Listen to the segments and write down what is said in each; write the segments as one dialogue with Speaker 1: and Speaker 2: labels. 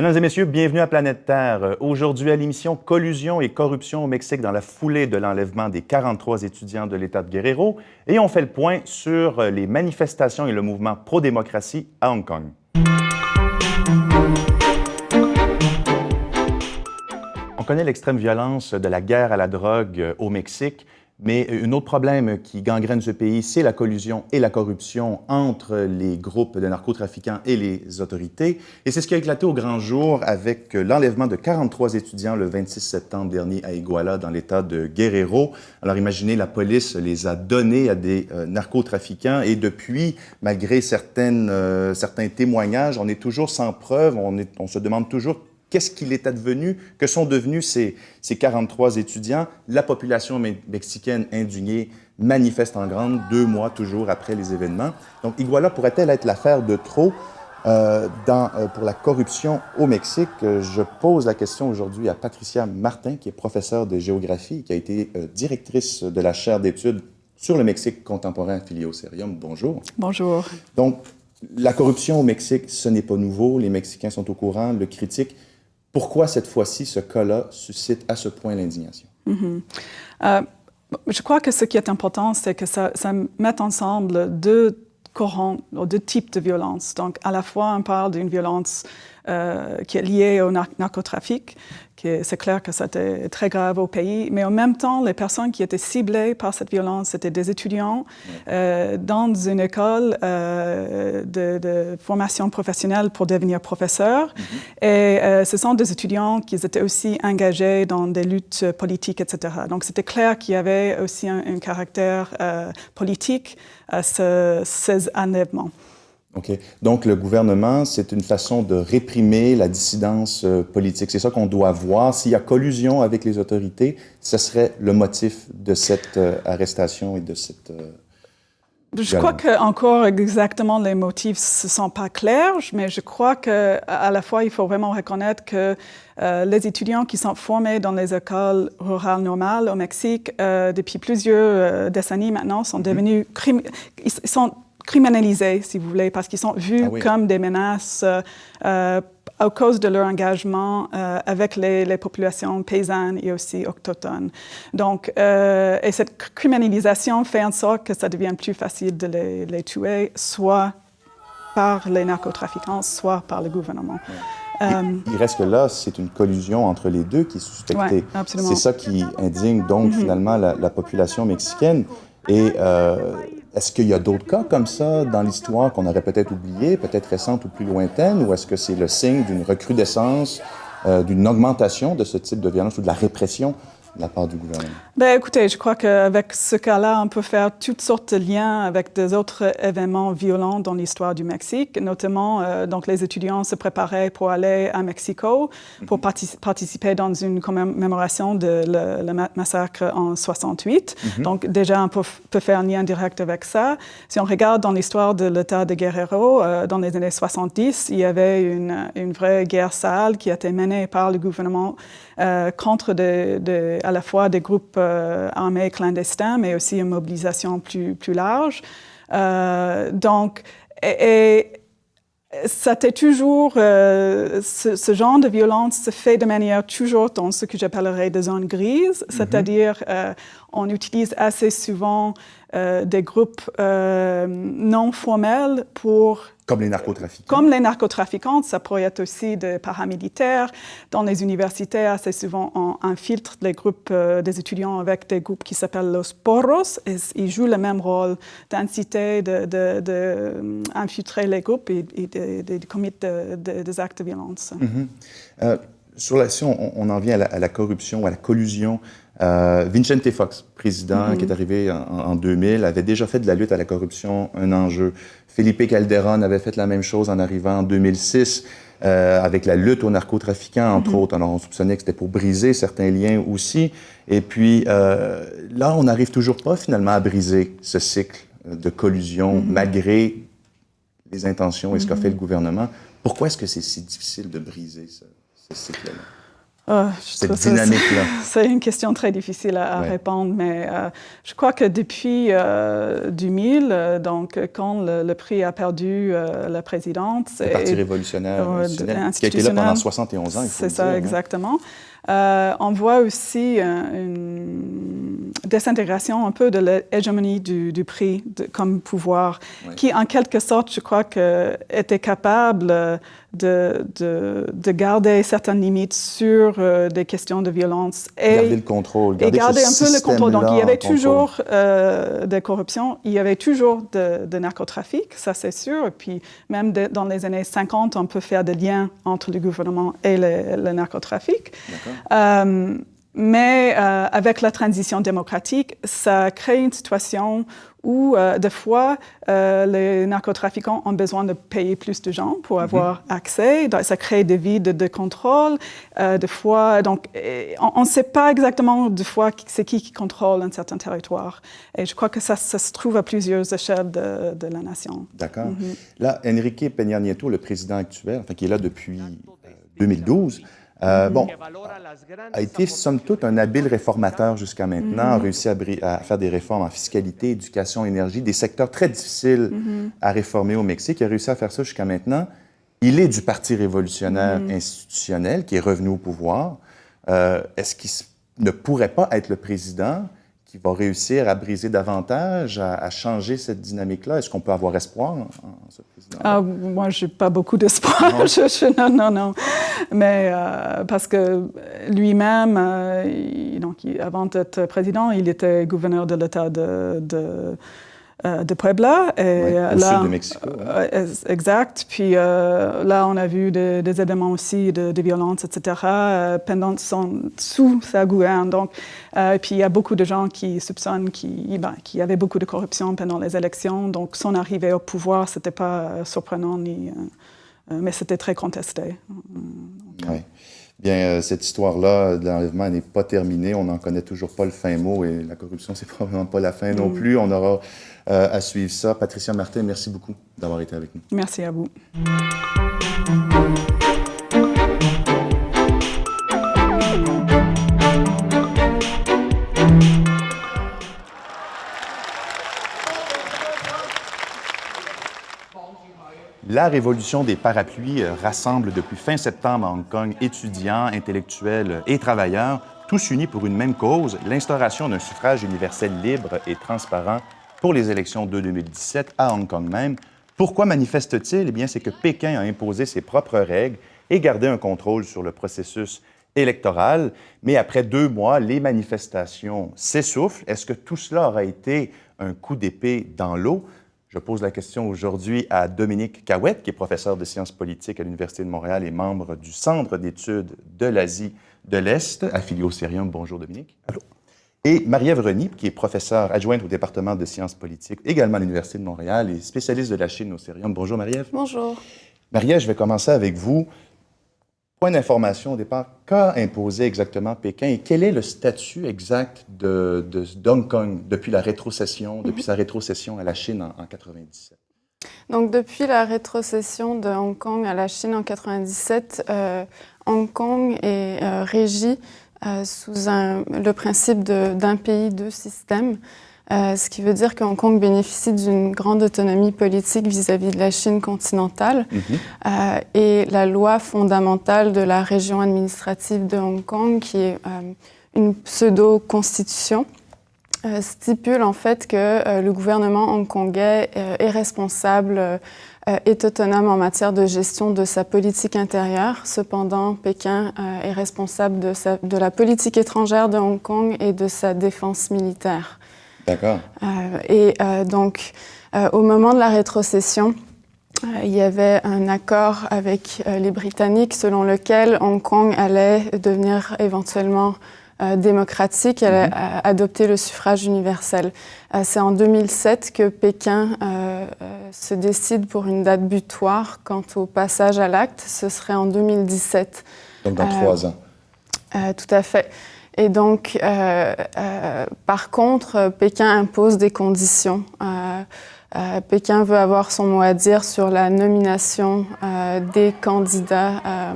Speaker 1: Mesdames et messieurs, bienvenue à Planète Terre. Aujourd'hui à l'émission Collusion et corruption au Mexique dans la foulée de l'enlèvement des 43 étudiants de l'État de Guerrero. Et on fait le point sur les manifestations et le mouvement pro-démocratie à Hong Kong. On connaît l'extrême violence de la guerre à la drogue au Mexique. Mais un autre problème qui gangrène ce pays, c'est la collusion et la corruption entre les groupes de narcotrafiquants et les autorités. Et c'est ce qui a éclaté au grand jour avec l'enlèvement de 43 étudiants le 26 septembre dernier à Iguala, dans l'État de Guerrero. Alors imaginez, la police les a donnés à des narcotrafiquants et depuis, malgré certains témoignages, on est toujours sans preuve, on se demande toujours qu'est-ce qu'il est advenu, que sont devenus ces 43 étudiants. La population mexicaine indignée manifeste en grande 2 mois toujours après les événements. Donc, Iguala pourrait-elle être l'affaire de trop pour la corruption au Mexique? Je pose la question aujourd'hui à Patricia Martin, qui est professeure de géographie, qui a été directrice de la chaire d'études sur le Mexique contemporain affiliée au Cerium. Bonjour.
Speaker 2: Bonjour.
Speaker 1: Donc, la corruption au Mexique, ce n'est pas nouveau. Les Mexicains sont au courant, le critiquent. Pourquoi, cette fois-ci, ce cas-là suscite à ce point l'indignation?
Speaker 2: Je crois que ce qui est important, c'est que ça met ensemble deux courants, ou deux types de violence. Donc, à la fois, on parle d'une violence qui est liée au narcotrafic, c'est clair que c'était très grave au pays, mais en même temps, les personnes qui étaient ciblées par cette violence, c'était des étudiants dans une école de formation professionnelle pour devenir professeurs. Et ce sont des étudiants qui étaient aussi engagés dans des luttes politiques, etc. Donc, c'était clair qu'il y avait aussi un caractère politique à ces enlèvements.
Speaker 1: OK. Donc, le gouvernement, c'est une façon de réprimer la dissidence politique. C'est ça qu'on doit voir. S'il y a collusion avec les autorités, ce serait le motif de cette arrestation et de cette
Speaker 2: Je crois qu'encore exactement les motifs ne sont pas clairs, mais je crois qu'à la fois, il faut vraiment reconnaître que les étudiants qui sont formés dans les écoles rurales normales au Mexique, depuis plusieurs décennies maintenant, sont devenus criminalisés, si vous voulez, parce qu'ils sont vus comme des menaces à cause de leur engagement avec les populations paysannes et aussi autochtones. Donc, et cette criminalisation fait en sorte que ça devient plus facile de les tuer, soit par les narcotrafiquants, soit par le gouvernement.
Speaker 1: Il reste que là, c'est une collusion entre les deux qui est suspectée.
Speaker 2: Ouais, absolument.
Speaker 1: C'est ça qui indigne donc finalement la population mexicaine. Et est-ce qu'il y a d'autres cas comme ça dans l'histoire qu'on aurait peut-être oublié, peut-être récentes ou plus lointaines, ou est-ce que c'est le signe d'une recrudescence, d'une augmentation de ce type de violence ou de la répression de la part du gouvernement?
Speaker 2: Ben, écoutez, je crois qu'avec ce cas-là, on peut faire toutes sortes de liens avec des autres événements violents dans l'histoire du Mexique, notamment donc les étudiants se préparaient pour aller à Mexico pour participer dans une commémoration de le massacre en 68. Donc déjà, on peut faire un lien direct avec ça. Si on regarde dans l'histoire de l'État de Guerrero, dans les années 70, il y avait une vraie guerre sale qui a été menée par le gouvernement contre à la fois des groupes armés clandestins, mais aussi une mobilisation plus large. Donc, et c'était toujours, ce genre de violence se fait de manière toujours dans ce que j'appellerais des zones grises, c'est-à-dire on utilise assez souvent des groupes non formels pour...
Speaker 1: Comme les narcotrafiquants.
Speaker 2: Comme les narcotrafiquants, ça pourrait être aussi des paramilitaires. Dans les universités, assez souvent, on infiltre les groupes des étudiants avec des groupes qui s'appellent los porros. Et ils jouent le même rôle d'inciter, d'infiltrer les groupes et de commettre des actes de violence.
Speaker 1: Si on en vient à la corruption, à la collusion, Vicente Fox, président qui est arrivé en 2000, avait déjà fait de la lutte à la corruption un enjeu. Felipe Calderón avait fait la même chose en arrivant en 2006 avec la lutte aux narcotrafiquants, entre autres. Alors, on soupçonnait que c'était pour briser certains liens aussi. Et puis, là, on n'arrive toujours pas finalement à briser ce cycle de collusion, malgré les intentions et ce qu'a fait le gouvernement. Pourquoi est-ce que c'est si difficile de briser ce cycle-là? cette dynamique-là?
Speaker 2: C'est une question très difficile à répondre, mais je crois que depuis 2000, donc quand le PRI a perdu la présidence...
Speaker 1: Le Parti révolutionnaire qui a été là pendant 71 ans, il faut le dire.
Speaker 2: C'est ça, exactement. On voit aussi une désintégration un peu de l'hégémonie du PRI comme pouvoir, qui en quelque sorte, je crois, était capable de garder certaines limites sur des questions de violence.
Speaker 1: Et garder le contrôle.
Speaker 2: Garder un peu le contrôle. Donc, il y avait toujours de corruption, il y avait toujours de narcotrafic, ça c'est sûr. Et puis, même dans les années 50, on peut faire des liens entre le gouvernement et le narcotrafic. Mais avec la transition démocratique, ça crée une situation où, des fois, les narcotrafiquants ont besoin de payer plus de gens pour avoir accès. Donc, ça crée des vides de contrôle. Des fois, donc, on ne sait pas exactement, des fois, c'est qui contrôle un certain territoire. Et je crois que ça se trouve à plusieurs échelles de la nation.
Speaker 1: D'accord. Là, Enrique Peña Nieto, le président actuel, qui est là depuis 2012, a été, somme toute, un habile réformateur jusqu'à maintenant, a réussi à faire des réformes en fiscalité, éducation, énergie, des secteurs très difficiles à réformer au Mexique. Il a réussi à faire ça jusqu'à maintenant. Il est du Parti révolutionnaire institutionnel qui est revenu au pouvoir. Est-ce qu'il ne pourrait pas être le président qui va réussir à briser davantage, à changer cette dynamique-là? Est-ce qu'on peut avoir espoir en ce président?
Speaker 2: Moi, je n'ai pas beaucoup d'espoir. Non. Mais parce que lui-même, avant d'être président, il était gouverneur de l'État de Puebla. Et
Speaker 1: au sud de Mexico.
Speaker 2: Exact. Puis là, on a vu des événements aussi de violence, etc., sous sa gouverne. Donc, puis il y a beaucoup de gens qui soupçonnent qu'il y avait beaucoup de corruption pendant les élections. Donc, son arrivée au pouvoir, ce n'était pas surprenant, mais c'était très contesté.
Speaker 1: Oui. Bien, cette histoire-là de l'enlèvement n'est pas terminée. On n'en connaît toujours pas le fin mot et la corruption, c'est probablement pas la fin non plus. On aura à suivre ça. Patricia Martin, merci beaucoup d'avoir été avec nous.
Speaker 2: Merci à vous.
Speaker 1: La révolution des parapluies rassemble depuis fin septembre à Hong Kong étudiants, intellectuels et travailleurs, tous unis pour une même cause, l'instauration d'un suffrage universel libre et transparent pour les élections de 2017 à Hong Kong même. Pourquoi manifeste-t-il? Eh bien, c'est que Pékin a imposé ses propres règles et gardé un contrôle sur le processus électoral. Mais après 2 mois, les manifestations s'essoufflent. Est-ce que tout cela aura été un coup d'épée dans l'eau? Je pose la question aujourd'hui à Dominique Cahouette, qui est professeur de sciences politiques à l'Université de Montréal et membre du Centre d'études de l'Asie de l'Est, affilié au Cérium. Bonjour, Dominique.
Speaker 3: Allô.
Speaker 1: Et Marie-Ève Reny, qui est professeure adjointe au département de sciences politiques, également à l'Université de Montréal et spécialiste de la Chine au Cérium. Bonjour, Marie-Ève.
Speaker 4: Bonjour.
Speaker 1: Marie-Ève, je vais commencer avec vous. Point d'information au départ, qu'a imposé exactement Pékin et quel est le statut exact d'Hong Kong depuis la rétrocession, depuis sa rétrocession à la Chine en 1997?
Speaker 4: Donc, depuis la rétrocession de Hong Kong à la Chine en 1997, Hong Kong est régi sous le principe d'un pays, 2 systèmes. Ce qui veut dire que Hong Kong bénéficie d'une grande autonomie politique vis-à-vis de la Chine continentale. Et la loi fondamentale de la région administrative de Hong Kong, qui est une pseudo-constitution, stipule en fait que le gouvernement hongkongais est responsable, est autonome en matière de gestion de sa politique intérieure. Cependant, Pékin est responsable de la politique étrangère de Hong Kong et de sa défense militaire.
Speaker 1: D'accord.
Speaker 4: Donc, au moment de la rétrocession, il y avait un accord avec les Britanniques selon lequel Hong Kong allait devenir éventuellement démocratique, allait adopter le suffrage universel. C'est en 2007 que Pékin se décide pour une date butoir quant au passage à l'acte. Ce serait en 2017.
Speaker 1: Donc dans 3 ans.
Speaker 4: Tout à fait. Et donc, par contre, Pékin impose des conditions. Pékin veut avoir son mot à dire sur la nomination des candidats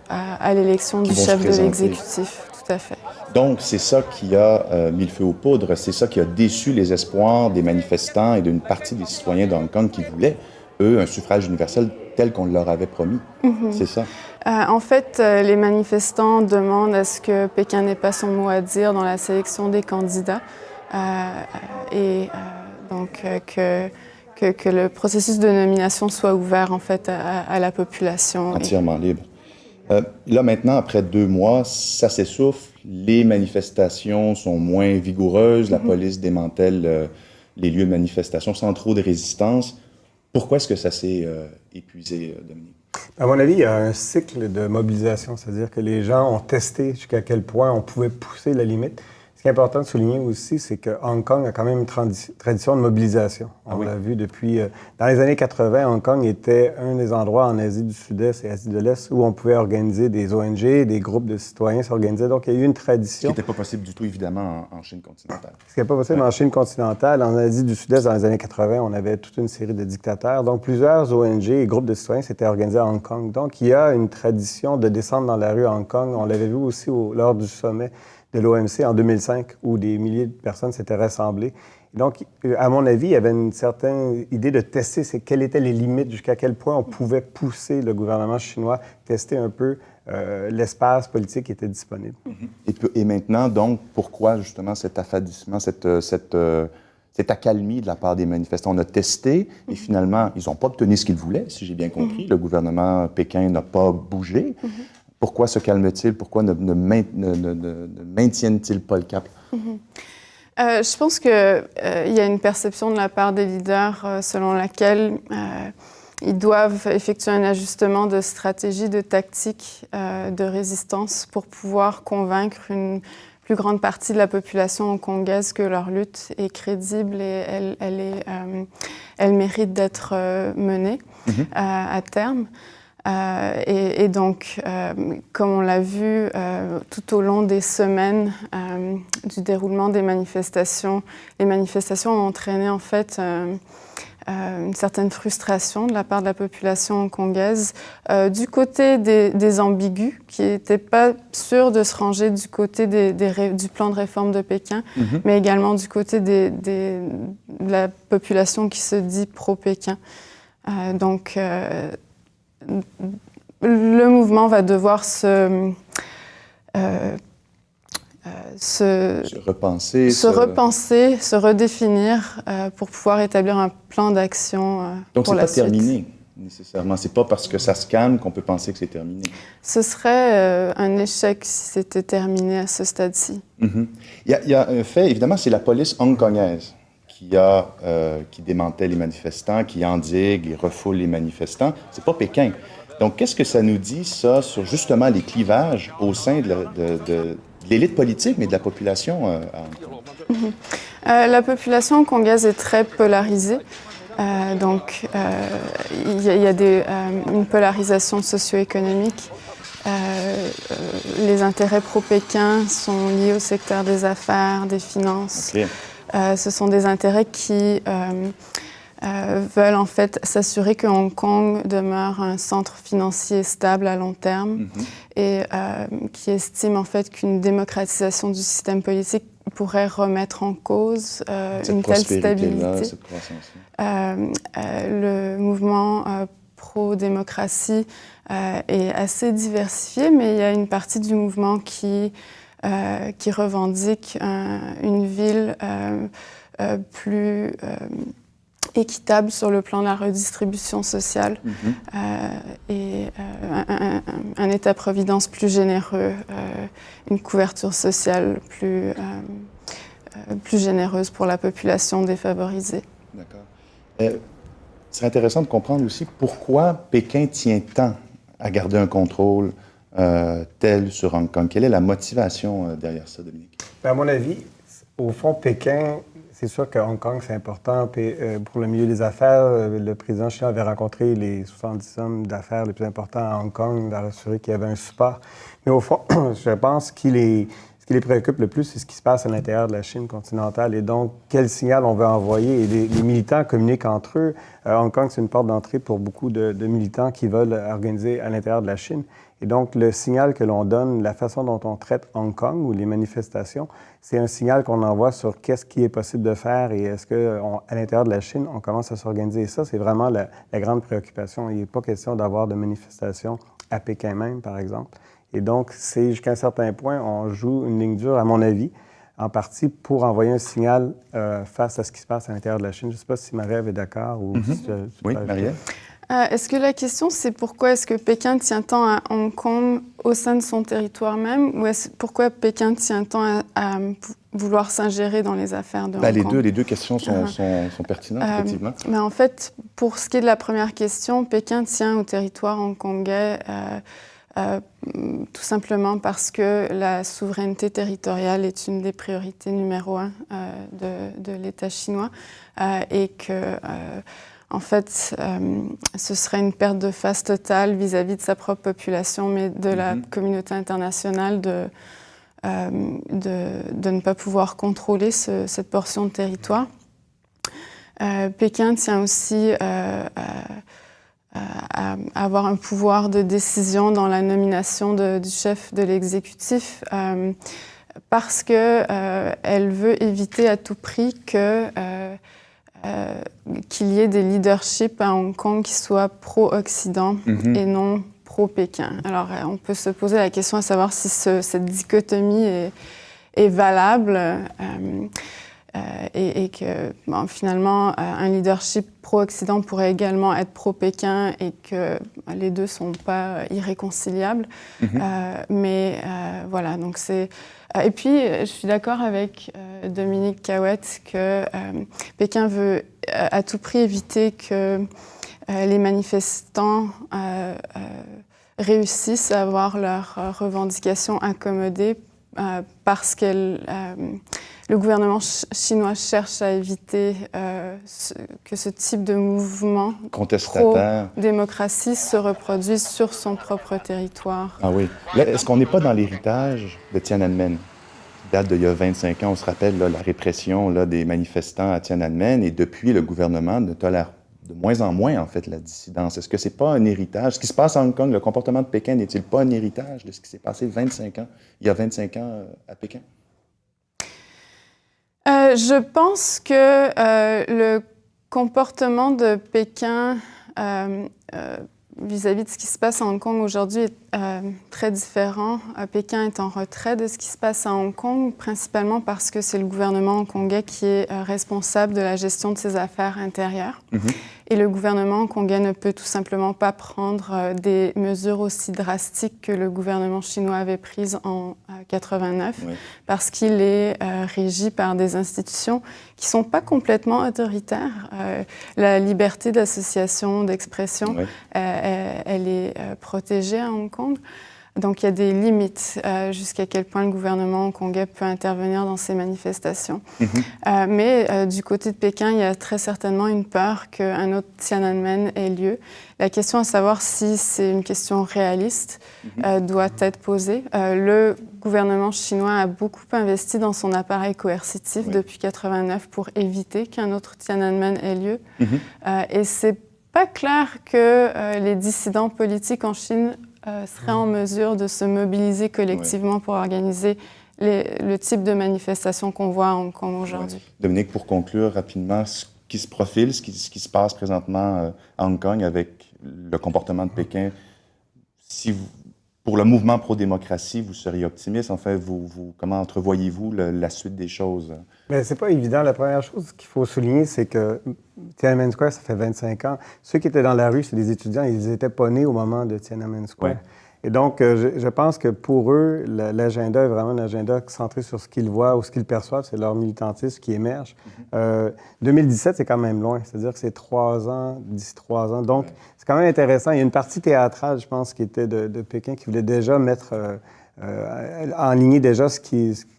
Speaker 4: à l'élection du chef de l'exécutif. Tout à fait.
Speaker 1: Donc, c'est ça qui a mis le feu aux poudres, c'est ça qui a déçu les espoirs des manifestants et d'une partie des citoyens de Hong Kong qui voulaient, eux, un suffrage universel tel qu'on leur avait promis. C'est ça?
Speaker 4: En fait, les manifestants demandent à ce que Pékin n'ait pas son mot à dire dans la sélection des candidats donc que le processus de nomination soit ouvert en fait à la population.
Speaker 1: Entièrement libre. Là maintenant, après 2 mois, ça s'essouffle, les manifestations sont moins vigoureuses, la police démantèle les lieux de manifestation sans trop de résistance. Pourquoi est-ce que ça s'est épuisé, Dominique?
Speaker 3: À mon avis, il y a un cycle de mobilisation, c'est-à-dire que les gens ont testé jusqu'à quel point on pouvait pousser la limite. Ce qui est important de souligner aussi, c'est que Hong Kong a quand même une tradition de mobilisation. On l'a vu depuis... dans les années 80, Hong Kong était un des endroits en Asie du Sud-Est et Asie de l'Est où on pouvait organiser des ONG, des groupes de citoyens s'organisaient. Donc, il y a eu une tradition.
Speaker 1: Ce qui n'était pas possible du tout, évidemment, en Chine continentale.
Speaker 3: Ce qui n'est pas possible en Chine continentale. En Asie du Sud-Est, dans les années 80, on avait toute une série de dictateurs. Donc, plusieurs ONG et groupes de citoyens s'étaient organisés à Hong Kong. Donc, il y a une tradition de descendre dans la rue à Hong Kong. On l'avait vu aussi lors du sommet de l'OMC en 2005, où des milliers de personnes s'étaient rassemblées. Et donc, à mon avis, il y avait une certaine idée de tester quelles étaient les limites, jusqu'à quel point on pouvait pousser le gouvernement chinois, tester un peu l'espace politique qui était disponible.
Speaker 1: Et maintenant, donc, pourquoi justement cet affadissement, cette accalmie de la part des manifestants? On a testé et finalement, ils n'ont pas obtenu ce qu'ils voulaient, si j'ai bien compris. Le gouvernement Pékin n'a pas bougé. Pourquoi se calme-t-il? Pourquoi ne maintiennent-ils pas le cap?
Speaker 4: Je pense qu'il y a une perception de la part des leaders selon laquelle ils doivent effectuer un ajustement de stratégie, de tactique de résistance pour pouvoir convaincre une plus grande partie de la population hongkongaise que leur lutte est crédible et elle mérite d'être menée à terme. Et donc, comme on l'a vu tout au long des semaines du déroulement des manifestations, les manifestations ont entraîné en fait une certaine frustration de la part de la population hongkongaise du côté des ambigus qui n'étaient pas sûrs de se ranger du côté du plan de réforme de Pékin, mais également du côté de la population qui se dit pro-Pékin. Donc, le mouvement va devoir se
Speaker 1: repenser,
Speaker 4: se redéfinir pour pouvoir établir un plan d'action pour la suite. Donc,
Speaker 1: c'est pas terminé, nécessairement. C'est pas parce que ça se calme qu'on peut penser que c'est terminé.
Speaker 4: Ce serait un échec si c'était terminé à ce stade-ci.
Speaker 1: Il y a un fait, évidemment, c'est la police hongkongaise qui démantèle les manifestants, qui endigue et refoule les manifestants. C'est pas Pékin. Donc, qu'est-ce que ça nous dit, ça, sur justement les clivages au sein de l'élite politique, mais de la population à Hong Kong?
Speaker 4: La population hongkongaise est très polarisée. Donc, il y a une polarisation socio-économique. Les intérêts pro-Pékin sont liés au secteur des affaires, des finances. Okay. Ce sont des intérêts qui veulent en fait s'assurer que Hong Kong demeure un centre financier stable à long terme et qui estiment en fait qu'une démocratisation du système politique pourrait remettre en cause une telle stabilité.
Speaker 1: Cette croissance-là.
Speaker 4: Le mouvement pro-démocratie est assez diversifié, mais il y a une partie du mouvement qui revendique une ville plus équitable sur le plan de la redistribution sociale et un État-providence plus généreux, une couverture sociale plus généreuse pour la population défavorisée.
Speaker 1: D'accord. C'est intéressant de comprendre aussi pourquoi Pékin tient tant à garder un contrôle tel sur Hong Kong. Quelle est la motivation derrière ça, Dominique?
Speaker 3: À mon avis, au fond, Pékin, c'est sûr que Hong Kong, c'est important pour le milieu des affaires. Le président chinois avait rencontré les 70 hommes d'affaires les plus importants à Hong Kong, pour assurer qu'il y avait un support. Mais au fond, je pense ce qui les préoccupe le plus, c'est ce qui se passe à l'intérieur de la Chine continentale et donc quel signal on veut envoyer. Et les militants communiquent entre eux. Hong Kong, c'est une porte d'entrée pour beaucoup de militants qui veulent organiser à l'intérieur de la Chine. Et donc, le signal que l'on donne, la façon dont on traite Hong Kong ou les manifestations, c'est un signal qu'on envoie sur qu'est-ce qui est possible de faire et est-ce qu'à l'intérieur de la Chine, on commence à s'organiser. Et ça, c'est vraiment la grande préoccupation. Il n'est pas question d'avoir de manifestations à Pékin même, par exemple. Et donc, c'est jusqu'à un certain point, on joue une ligne dure, à mon avis, en partie pour envoyer un signal face à ce qui se passe à l'intérieur de la Chine. Je ne sais pas si Marie-Ève est d'accord ou si tu
Speaker 1: Oui, Marie-Ève?
Speaker 4: Est-ce que la question, c'est pourquoi est-ce que Pékin tient tant à Hong Kong au sein de son territoire même, ou pourquoi Pékin tient tant à vouloir s'ingérer dans les affaires de Hong Kong?
Speaker 1: Les deux questions sont pertinentes, effectivement.
Speaker 4: Mais en fait, pour ce qui est de la première question, Pékin tient au territoire hongkongais tout simplement parce que la souveraineté territoriale est une des priorités numéro 1 de l'État chinois et que... En fait, ce serait une perte de face totale vis-à-vis de sa propre population, mais de la communauté internationale de ne pas pouvoir contrôler cette portion de territoire. Pékin tient aussi à avoir un pouvoir de décision dans la nomination du chef de l'exécutif parce qu'elle veut éviter à tout prix qu'il y ait des leaderships à Hong Kong qui soient pro-Occident et non pro-Pékin. Alors, on peut se poser la question à savoir si cette dichotomie est valable et que finalement, un leadership pro-Occident pourrait également être pro-Pékin et que les deux ne sont pas irréconciliables. Mais voilà, donc c'est... Et puis, je suis d'accord avec Dominique Cahouette que Pékin veut à tout prix éviter que les manifestants réussissent à avoir leurs revendications accommodées parce que le gouvernement chinois cherche à éviter que ce type de mouvement pro-démocratie se reproduise sur son propre territoire.
Speaker 1: Ah oui. Là, est-ce qu'on n'est pas dans l'héritage de Tiananmen, qui date d'il y a 25 ans? On se rappelle là, la répression là, des manifestants à Tiananmen, et depuis, le gouvernement ne tolère de moins en moins, en fait, la dissidence. Est-ce que c'est pas un héritage? Ce qui se passe à Hong Kong, le comportement de Pékin, n'est-il pas un héritage de ce qui s'est passé il y a 25 ans à Pékin?
Speaker 4: Je pense que le comportement de Pékin vis-à-vis de ce qui se passe à Hong Kong aujourd'hui est très différent. Pékin est en retrait de ce qui se passe à Hong Kong, principalement parce que c'est le gouvernement hongkongais qui est responsable de la gestion de ses affaires intérieures. Et le gouvernement hongkongais ne peut tout simplement pas prendre des mesures aussi drastiques que le gouvernement chinois avait prises en 89, parce qu'il est régi par des institutions qui ne sont pas complètement autoritaires. La liberté d'association, d'expression, elle est protégée à Hong Kong. Donc, il y a des limites jusqu'à quel point le gouvernement hongkongais peut intervenir dans ces manifestations. Mais du côté de Pékin, il y a très certainement une peur qu'un autre Tiananmen ait lieu. La question à savoir si c'est une question réaliste doit être posée. Le gouvernement chinois a beaucoup investi dans son appareil coercitif depuis 1989 pour éviter qu'un autre Tiananmen ait lieu. Et c'est pas clair que les dissidents politiques en Chine seraient en mesure de se mobiliser collectivement pour organiser le type de manifestation qu'on voit à Hong Kong aujourd'hui.
Speaker 1: Dominique, pour conclure rapidement, ce qui se profile, ce qui se passe présentement à Hong Kong avec le comportement de Pékin, pour le mouvement pro-démocratie, vous seriez optimiste? Enfin, comment entrevoyez-vous la suite des choses?
Speaker 3: Bien, c'est pas évident. La première chose qu'il faut souligner, c'est que Tiananmen Square, ça fait 25 ans. Ceux qui étaient dans la rue, c'est des étudiants, ils n'étaient pas nés au moment de Tiananmen Square. Et donc, je pense que pour eux, l'agenda est vraiment un agenda centré sur ce qu'ils voient ou ce qu'ils perçoivent. C'est leur militantisme qui émerge. 2017, c'est quand même loin. C'est-à-dire que c'est 3 ans, d'ici 3 ans. Donc, c'est quand même intéressant. Il y a une partie théâtrale, je pense, qui était de Pékin, qui voulait déjà mettre en ligne déjà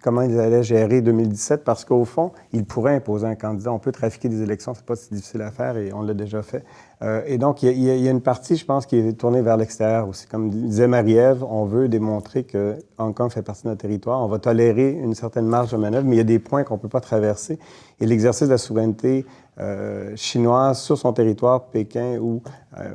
Speaker 3: comment ils allaient gérer 2017, parce qu'au fond, ils pourraient imposer un candidat. On peut trafiquer des élections, c'est pas si difficile à faire et on l'a déjà fait. Et donc, il y a une partie, je pense, qui est tournée vers l'extérieur aussi. Comme disait Marie-Ève, on veut démontrer que Hong Kong fait partie de notre territoire. On va tolérer une certaine marge de manœuvre, mais il y a des points qu'on ne peut pas traverser. Et l'exercice de la souveraineté chinoise sur son territoire, Pékin, ou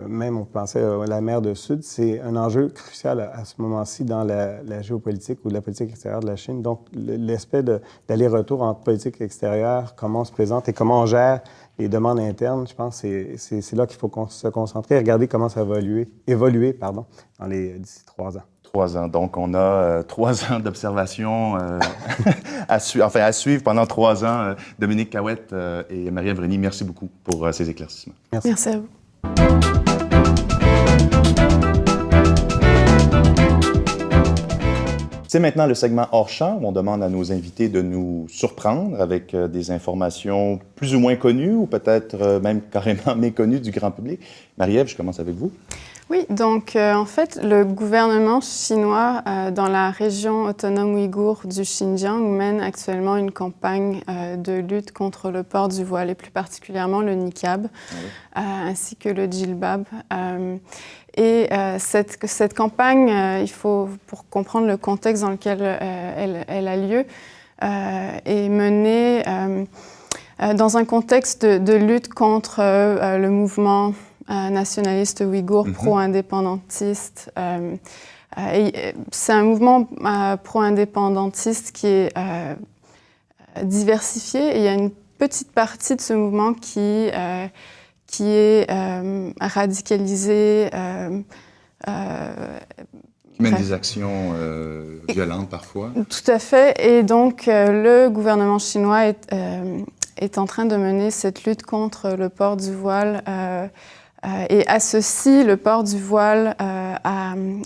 Speaker 3: même on pensait à la mer du Sud, c'est un enjeu crucial à ce moment-ci dans la géopolitique ou la politique extérieure de la Chine. Donc, l'aspect d'aller-retour entre politique extérieure, comment on se présente et comment on gère les demandes internes, je pense que c'est là qu'il faut se concentrer et regarder comment ça va évoluer dans d'ici 3 ans.
Speaker 1: 3 ans. Donc, on a 3 ans d'observation à suivre pendant 3 ans. Dominique Cahouette et Marie-Ève Reny, merci beaucoup pour ces éclaircissements.
Speaker 3: Merci.
Speaker 4: Merci à vous.
Speaker 1: C'est maintenant le segment hors champ où on demande à nos invités de nous surprendre avec des informations plus ou moins connues ou peut-être même carrément méconnues du grand public. Marie-Ève, je commence avec vous.
Speaker 4: Oui, donc en fait, le gouvernement chinois dans la région autonome ouïghour du Xinjiang mène actuellement une campagne de lutte contre le port du voile et plus particulièrement le niqab ainsi que le djilbab. Et cette campagne, il faut, pour comprendre le contexte dans lequel elle a lieu, est menée dans un contexte de lutte contre le mouvement nationaliste ouïghour pro-indépendantiste. C'est un mouvement pro-indépendantiste qui est diversifié et il y a une petite partie de ce mouvement qui est radicalisée.
Speaker 1: Qui mène des actions violentes parfois.
Speaker 4: Tout à fait. Et donc, le gouvernement chinois est en train de mener cette lutte contre le port du voile et associe le port du voile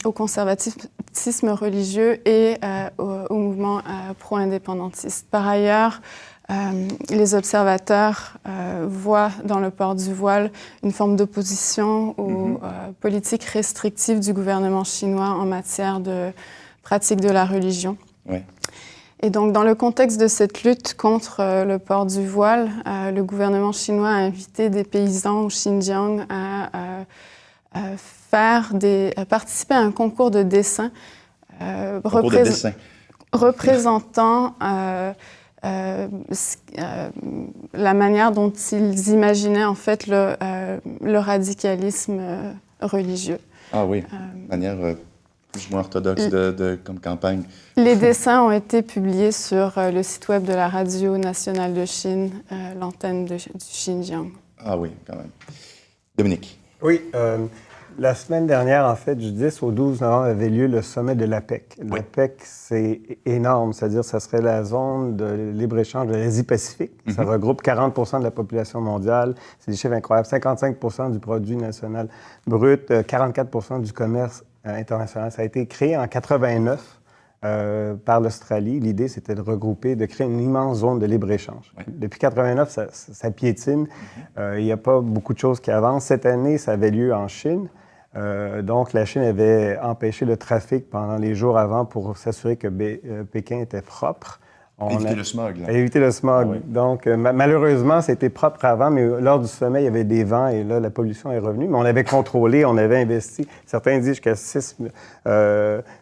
Speaker 4: au conservatisme religieux et au mouvement pro-indépendantiste. Par ailleurs, les observateurs voient dans le port du voile une forme d'opposition aux politiques restrictives du gouvernement chinois en matière de pratique de la religion.
Speaker 1: Oui.
Speaker 4: Et donc, dans le contexte de cette lutte contre le port du voile, le gouvernement chinois a invité des paysans au Xinjiang à participer à un concours de dessin, représentant la manière dont ils imaginaient en fait le radicalisme religieux.
Speaker 1: Ah oui, de manière plus ou moins orthodoxe comme campagne.
Speaker 4: Les dessins ont été publiés sur le site web de la Radio nationale de Chine, l'antenne du Xinjiang.
Speaker 1: Ah oui, quand même. Dominique.
Speaker 3: Oui, la semaine dernière, en fait, du 10 au 12 novembre, avait lieu le sommet de l'APEC.
Speaker 1: Oui.
Speaker 3: L'APEC, c'est énorme, c'est-à-dire que ça serait la zone de libre-échange de l'Asie-Pacifique. Ça regroupe 40 de la population mondiale. C'est des chiffres incroyables. 55 du produit national brut, 44 du commerce international. Ça a été créé en 89 par l'Australie. L'idée, c'était de regrouper, de créer une immense zone de libre-échange. Oui. Depuis 89, ça piétine. Il n'y a pas beaucoup de choses qui avancent. Cette année, ça avait lieu en Chine. Donc, la Chine avait empêché le trafic pendant les jours avant pour s'assurer que Pékin était propre.
Speaker 1: Éviter le smog. Là.
Speaker 3: Éviter le smog.
Speaker 1: Ah oui.
Speaker 3: Donc, malheureusement, c'était propre avant, mais lors du sommet, il y avait des vents et là, la pollution est revenue. Mais on avait contrôlé, on avait investi. Certains disent jusqu'à 6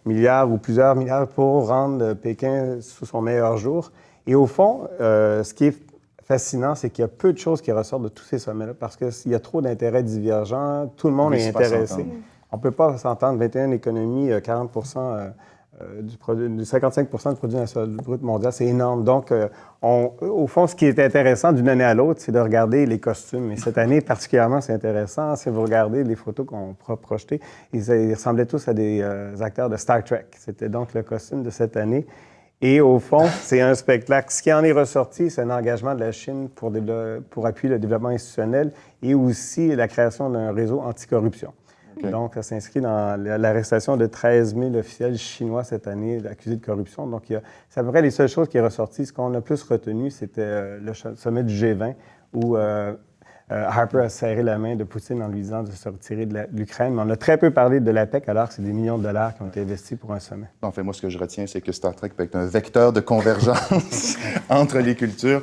Speaker 3: milliards ou plusieurs milliards pour rendre Pékin sous son meilleur jour. Et au fond, ce qui est fascinant, c'est qu'il y a peu de choses qui ressortent de tous ces sommets-là parce qu'il y a trop d'intérêts divergents. Tout le monde est intéressé. On ne peut pas s'entendre. 21 économies, 40 du 55 du produit national brut mondial, c'est énorme. Donc, au fond, ce qui est intéressant d'une année à l'autre, c'est de regarder les costumes. Et cette année, particulièrement, c'est intéressant. Si vous regardez les photos qu'on pourra projeter, ils ressemblaient tous à des acteurs de Star Trek. C'était donc le costume de cette année. Et au fond, c'est un spectacle. Ce qui en est ressorti, c'est un engagement de la Chine pour appuyer le développement institutionnel et aussi la création d'un réseau anticorruption. Okay. Donc, ça s'inscrit dans l'arrestation de 13 000 officiels chinois cette année accusés de corruption. Donc, c'est à peu près les seules choses qui sont ressorties. Ce qu'on a plus retenu, c'était le sommet du G20 où Harper a serré la main de Poutine en lui disant de se retirer de l'Ukraine. Mais on a très peu parlé de l'APEC alors que c'est des millions de dollars qui ont été investis pour un sommet.
Speaker 1: En fait, moi, ce que je retiens, c'est que Star Trek peut être un vecteur de convergence entre les cultures.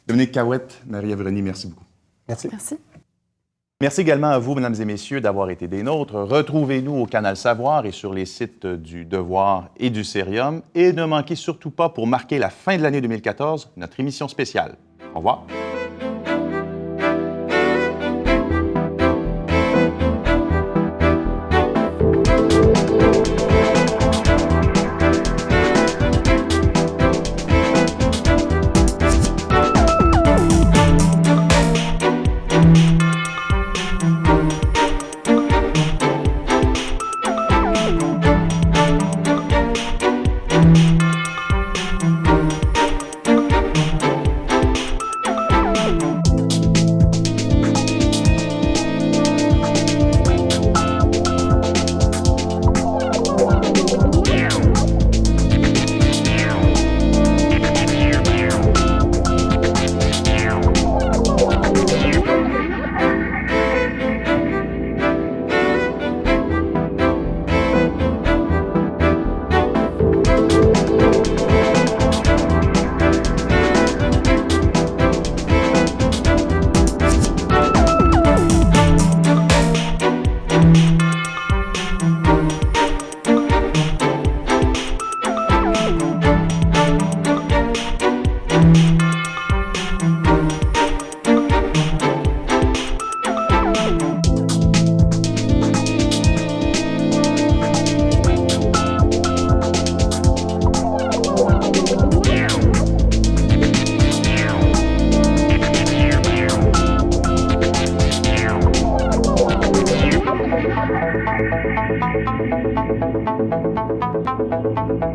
Speaker 1: Dominique Cahouette, Marie-Ève Reny, merci beaucoup.
Speaker 3: Merci.
Speaker 4: Merci.
Speaker 1: Merci également à vous, mesdames et messieurs, d'avoir été des nôtres. Retrouvez-nous au Canal Savoir et sur les sites du Devoir et du Cérium. Et ne manquez surtout pas, pour marquer la fin de l'année 2014, notre émission spéciale. Au revoir.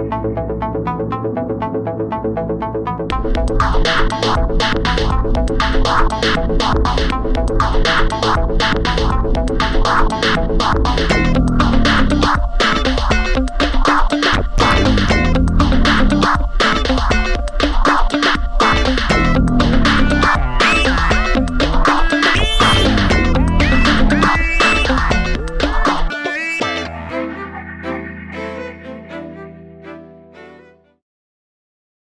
Speaker 5: Thank you.